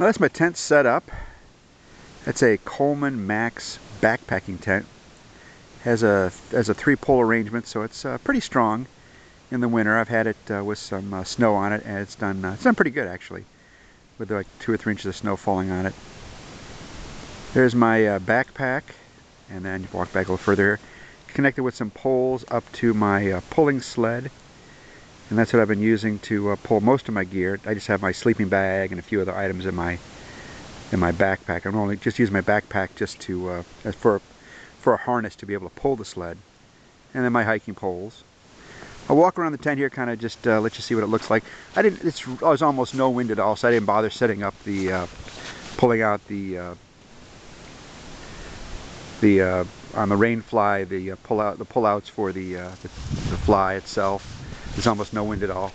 Well, that's my tent set up. That's a Coleman Max backpacking tent. Has a 3-pole arrangement, so it's pretty strong in the winter. I've had it with some snow on it, and it's done pretty good actually, with like 2 or 3 inches of snow falling on it. There's my backpack, and then you walk back a little further here. Connected with some poles up to my pulling sled, and that's what I've been using to pull most of my gear. I just have my sleeping bag and a few other items in my backpack. I'm only just using my backpack just to for a harness to be able to pull the sled, and then my hiking poles. I'll walk around the tent here, kind of just let you see what it looks like. I was almost no wind at all, so I didn't bother setting up the pulling out the on the rain fly, the pullouts for the fly itself. There's almost no wind at all.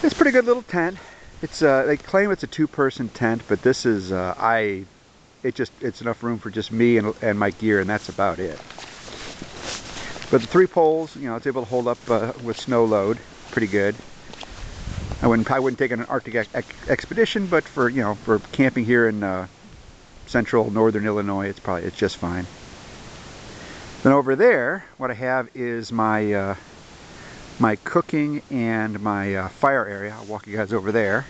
It's a pretty good little tent. It's they claim it's a 2-person tent, but this is it's enough room for just me and my gear, and that's about it. But the 3 poles, you know, it's able to hold up with snow load pretty good. I wouldn't take an Arctic expedition, but for for camping here in central northern Illinois, it's just fine. Then over there, what I have is my my cooking and my fire area. I'll walk you guys over there.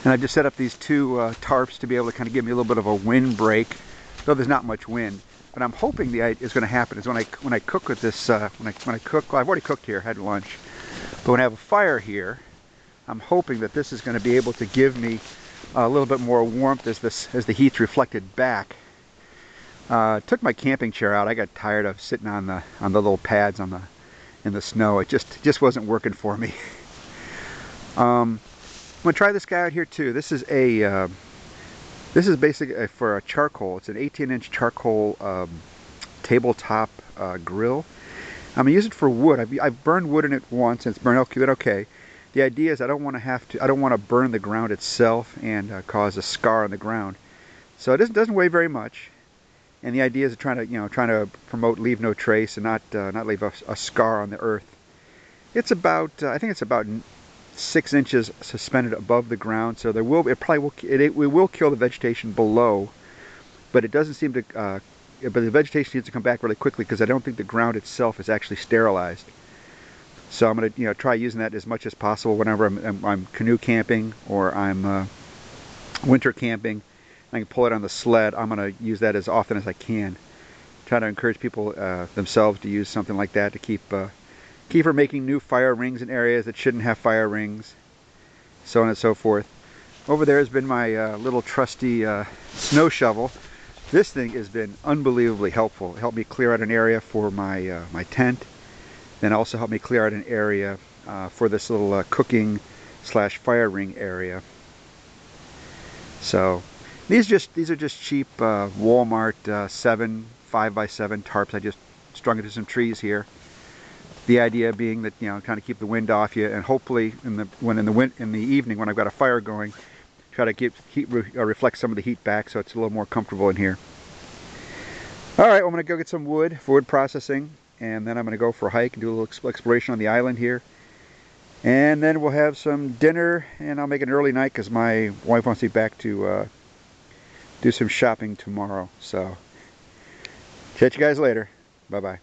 And I just set up these 2 tarps to be able to kind of give me a little bit of a wind break, though there's not much wind. But I'm hoping is going to happen is when I cook with this when I cook. Well, I've already cooked here, had lunch, but when I have a fire here, I'm hoping that this is going to be able to give me a little bit more warmth as the heat's reflected back. Took my camping chair out. I got tired of sitting on the little pads in the snow. It just wasn't working for me. I'm gonna try this guy out here too. This is basically for a charcoal. It's an 18-inch charcoal tabletop grill. I'm gonna use it for wood. I've burned wood in it once, and it's been okay. The idea is I don't want to burn the ground itself and cause a scar on the ground. So it doesn't weigh very much, and the idea is trying to promote leave no trace and not leave a scar on the earth. It's about I think it's about 6 inches suspended above the ground, so it will kill the vegetation below, but it doesn't seem to. But the vegetation needs to come back really quickly because I don't think the ground itself is actually sterilized. So I'm going to try using that as much as possible whenever I'm canoe camping or I'm winter camping. I can pull it on the sled. I'm going to use that as often as I can. Try to encourage people themselves to use something like that to keep from making new fire rings in areas that shouldn't have fire rings, so on and so forth. Over there has been my little trusty snow shovel. This thing has been unbelievably helpful. It helped me clear out an area for my my tent. Then also helped me clear out an area for this little cooking / fire ring area. So these are just cheap Walmart 5x7 tarps. I just strung it to some trees here. The idea being that kind of keep the wind off you, and hopefully in the evening when I've got a fire going, try to reflect some of the heat back so it's a little more comfortable in here. All right, well, I'm going to go get some wood for wood processing, and then I'm going to go for a hike and do a little exploration on the island here. And then we'll have some dinner, and I'll make it an early night because my wife wants me back to do some shopping tomorrow. So, catch you guys later. Bye-bye.